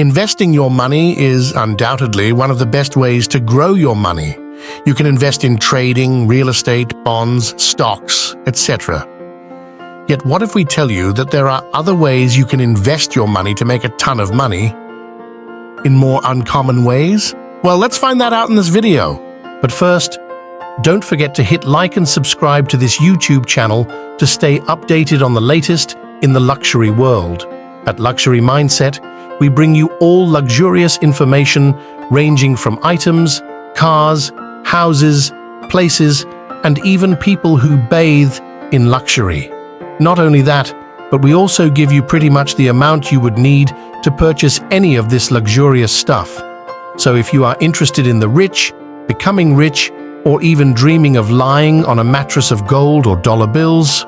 Investing your money is undoubtedly one of the best ways to grow your money. You can invest in trading, real estate, bonds, stocks, etc. Yet what if we tell you that there are other ways you can invest your money to make a ton of money in more uncommon ways? Well, let's find that out in this video. But first, don't forget to hit like and subscribe to this YouTube channel to stay updated on the latest in the luxury world. At Luxury Mindset, we bring you all luxurious information ranging from items, cars, houses, places, and even people who bathe in luxury. Not only that, but we also give you pretty much the amount you would need to purchase any of this luxurious stuff. So if you are interested in the rich, becoming rich, or even dreaming of lying on a mattress of gold or dollar bills,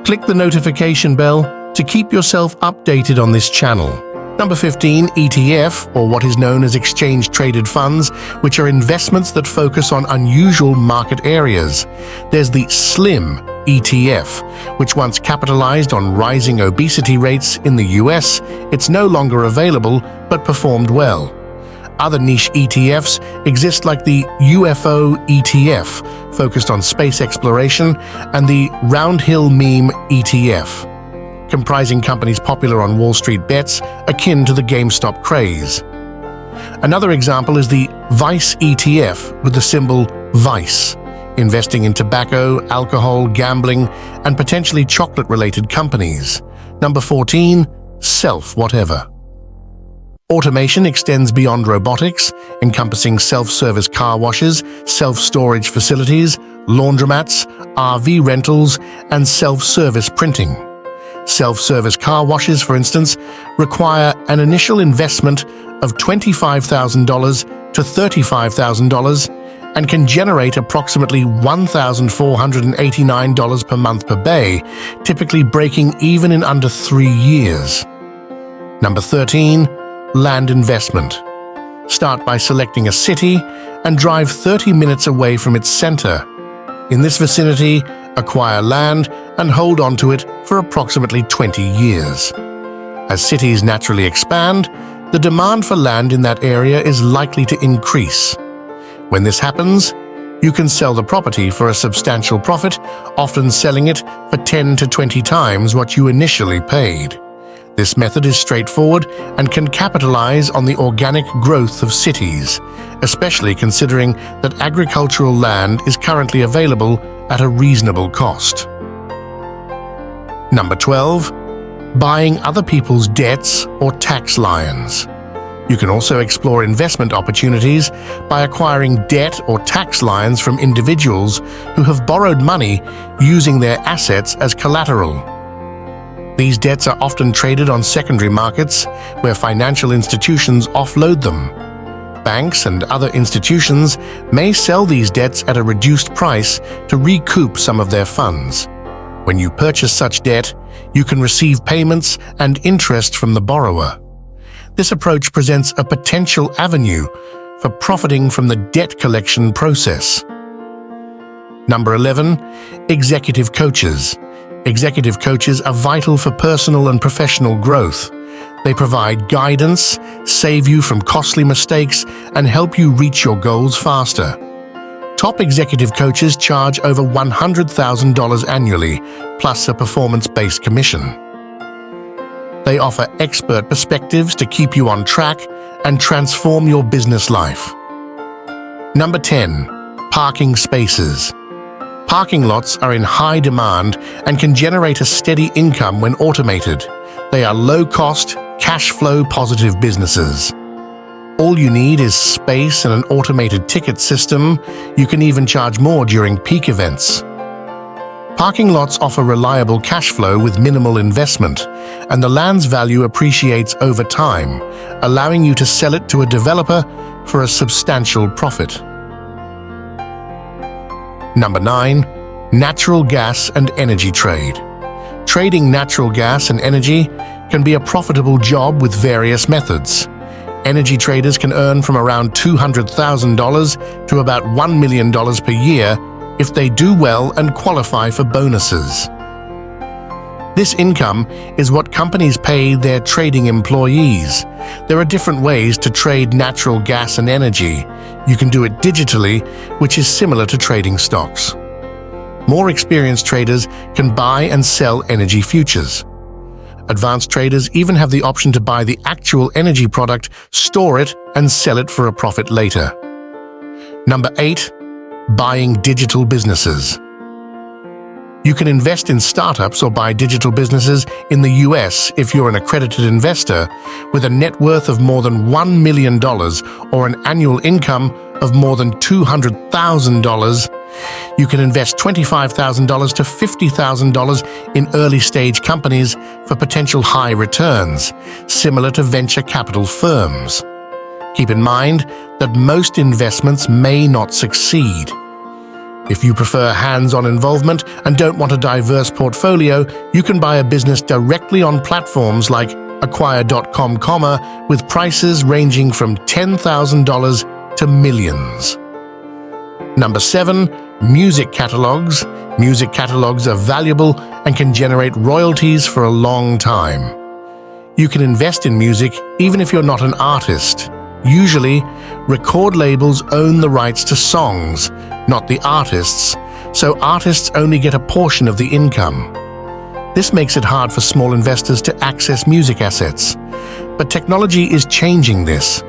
click the notification bell to keep yourself updated on this channel. Number 15, ETF, or what is known as exchange-traded funds, which are investments that focus on unusual market areas. There's the SLIM ETF, which once capitalized on rising obesity rates in the US, it's no longer available but performed well. Other niche ETFs exist like the UFO ETF, focused on space exploration, and the Roundhill Meme ETF, comprising companies popular on Wall Street bets akin to the GameStop craze. Another example is the Vice ETF with the symbol VICE, investing in tobacco, alcohol, gambling, and potentially chocolate-related companies. Number 14, Self Whatever. Automation extends beyond robotics, encompassing self-service car washes, self-storage facilities, laundromats, RV rentals, and self-service printing. Self-service car washes, for instance, require an initial investment of $25,000 to $35,000 and can generate approximately $1,489 per month per bay, typically breaking even in under 3 years. Number 13, land investment. Start by selecting a city and drive 30 minutes away from its center. In this vicinity, acquire land and hold on to it for approximately 20 years. As cities naturally expand, the demand for land in that area is likely to increase. When this happens, you can sell the property for a substantial profit, often selling it for 10 to 20 times what you initially paid. This method is straightforward and can capitalize on the organic growth of cities, especially considering that agricultural land is currently available at a reasonable cost. Number 12, buying other people's debts or tax liens. You can also explore investment opportunities by acquiring debt or tax liens from individuals who have borrowed money using their assets as collateral. These debts are often traded on secondary markets where financial institutions offload them. Banks and other institutions may sell these debts at a reduced price to recoup some of their funds. When you purchase such debt, you can receive payments and interest from the borrower. This approach presents a potential avenue for profiting from the debt collection process. Number 11, executive coaches. Executive coaches are vital for personal and professional growth. They provide guidance, save you from costly mistakes, and help you reach your goals faster. Top executive coaches charge over $100,000 annually, plus a performance-based commission. They offer expert perspectives to keep you on track and transform your business life. Number 10, parking spaces. Parking lots are in high demand and can generate a steady income when automated. They are low-cost, cash-flow positive businesses. All you need is space and an automated ticket system. You can even charge more during peak events. Parking lots offer reliable cash flow with minimal investment, and the land's value appreciates over time, allowing you to sell it to a developer for a substantial profit. Number 9, natural gas and energy trade. Trading natural gas and energy can be a profitable job with various methods. Energy traders can earn from around $200,000 to about $1 million per year if they do well and qualify for bonuses. This income is what companies pay their trading employees. There are different ways to trade natural gas and energy. You can do it digitally, which is similar to trading stocks. More experienced traders can buy and sell energy futures. Advanced traders even have the option to buy the actual energy product, store it, and sell it for a profit later. Number 8. Buying digital businesses. You can invest in startups or buy digital businesses in the US if you're an accredited investor with a net worth of more than $1 million or an annual income of more than $200,000. You can invest $25,000 to $50,000 in early-stage companies for potential high returns, similar to venture capital firms. Keep in mind that most investments may not succeed. If you prefer hands-on involvement and don't want a diverse portfolio, you can buy a business directly on platforms like acquire.com, with prices ranging from $10,000 to millions. Number 7. Music catalogs. Music catalogs are valuable and can generate royalties for a long time. You can invest in music even if you're not an artist. Usually, record labels own the rights to songs, not the artists, so artists only get a portion of the income. This makes it hard for small investors to access music assets. But technology is changing this.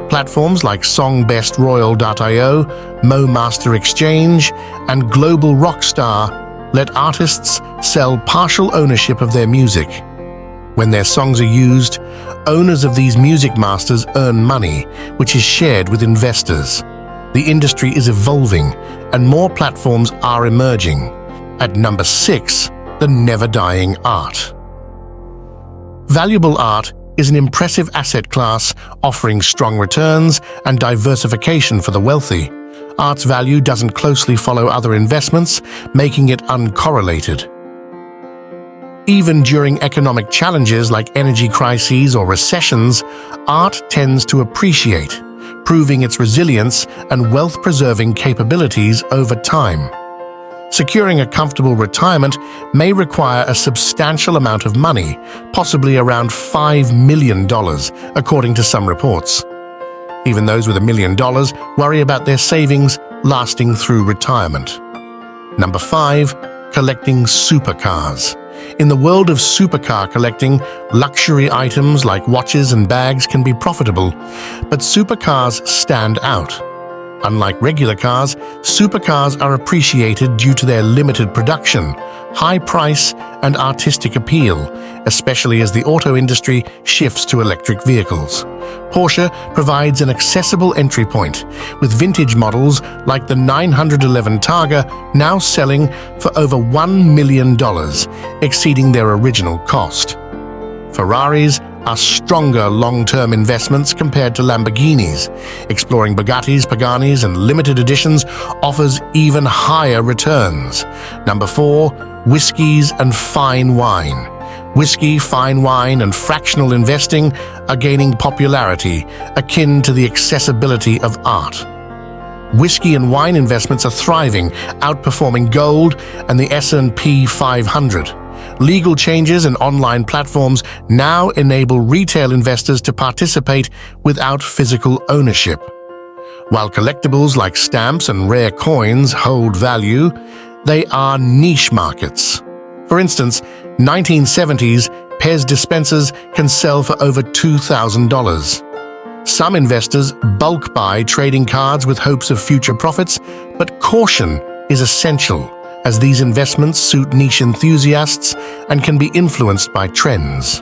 Platforms like SongbestRoyal.io, MoMaster Exchange, and Global Rockstar let artists sell partial ownership of their music. When their songs are used, owners of these music masters earn money, which is shared with investors. The industry is evolving, and more platforms are emerging. At number 6, the never-dying art. Valuable art is an impressive asset class offering strong returns and diversification for the wealthy. Art's value doesn't closely follow other investments, making it uncorrelated. Even during economic challenges like energy crises or recessions, art tends to appreciate, proving its resilience and wealth-preserving capabilities over time. Securing a comfortable retirement may require a substantial amount of money, possibly around $5 million, according to some reports. Even those with $1 million worry about their savings lasting through retirement. Number 5. Collecting supercars. In the world of supercar collecting, luxury items like watches and bags can be profitable, but supercars stand out. Unlike regular cars, supercars are appreciated due to their limited production, high price, and artistic appeal, especially as the auto industry shifts to electric vehicles. Porsche provides an accessible entry point, with vintage models like the 911 Targa now selling for over $1 million, exceeding their original cost. Ferraris are stronger long-term investments compared to Lamborghinis. Exploring Bugattis, Paganis, and limited editions offers even higher returns. Number 4. Whiskies and fine wine. Whiskey, fine wine, and fractional investing are gaining popularity, akin to the accessibility of art. Whiskey and wine investments are thriving, outperforming gold and the S&P 500. Legal changes and online platforms now enable retail investors to participate without physical ownership. While collectibles like stamps and rare coins hold value, they are niche markets. For instance, 1970s Pez dispensers can sell for over $2,000. Some investors bulk buy trading cards with hopes of future profits, but caution is essential, as these investments suit niche enthusiasts and can be influenced by trends.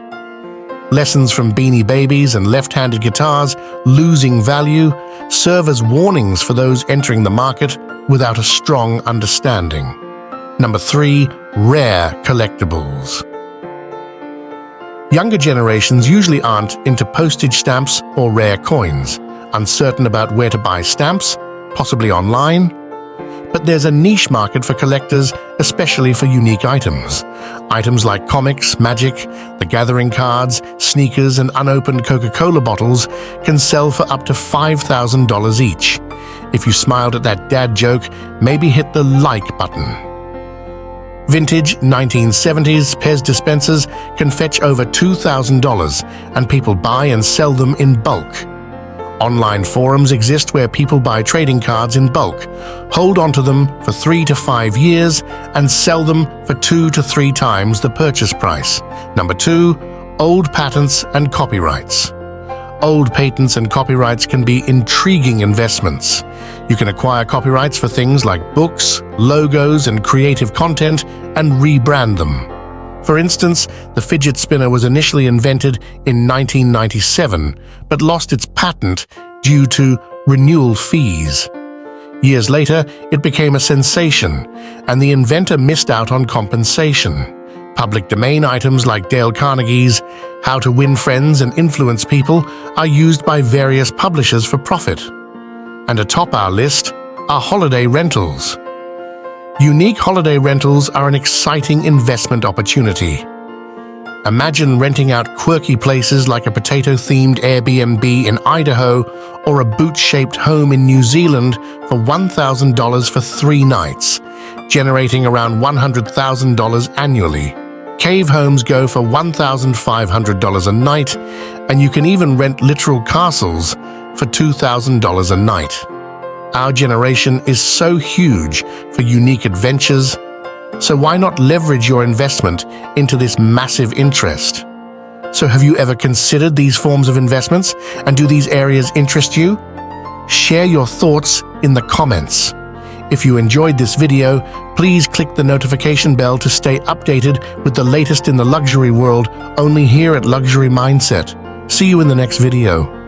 Lessons from Beanie Babies and left-handed guitars losing value serve as warnings for those entering the market without a strong understanding. Number 3. Rare collectibles. Younger generations usually aren't into postage stamps or rare coins, uncertain about where to buy stamps, possibly online. But there's a niche market for collectors, especially for unique items. Items like comics, Magic, The Gathering cards, sneakers, and unopened Coca-Cola bottles can sell for up to $5,000 each. If you smiled at that dad joke, maybe hit the like button. Vintage 1970s Pez dispensers can fetch over $2,000, and people buy and sell them in bulk. Online forums exist where people buy trading cards in bulk, hold onto them for 3 to 5 years, and sell them for 2 to 3 times the purchase price. Number 2, old patents and copyrights. Old patents and copyrights can be intriguing investments. You can acquire copyrights for things like books, logos, and creative content and rebrand them. For instance, the fidget spinner was initially invented in 1997, but lost its patent due to renewal fees. Years later, it became a sensation, and the inventor missed out on compensation. Public domain items like Dale Carnegie's How to Win Friends and Influence People are used by various publishers for profit. And atop our list are holiday rentals. Unique holiday rentals are an exciting investment opportunity. Imagine renting out quirky places like a potato-themed Airbnb in Idaho or a boot-shaped home in New Zealand for $1,000 for 3 nights, generating around $100,000 annually. Cave homes go for $1,500 a night, and you can even rent literal castles for $2,000 a night. Our generation is so huge for unique adventures, so why not leverage your investment into this massive interest? So have you ever considered these forms of investments, and do these areas interest you? Share your thoughts in the comments. If you enjoyed this video, please click the notification bell to stay updated with the latest in the luxury world, only here at Luxury Mindset. See you in the next video.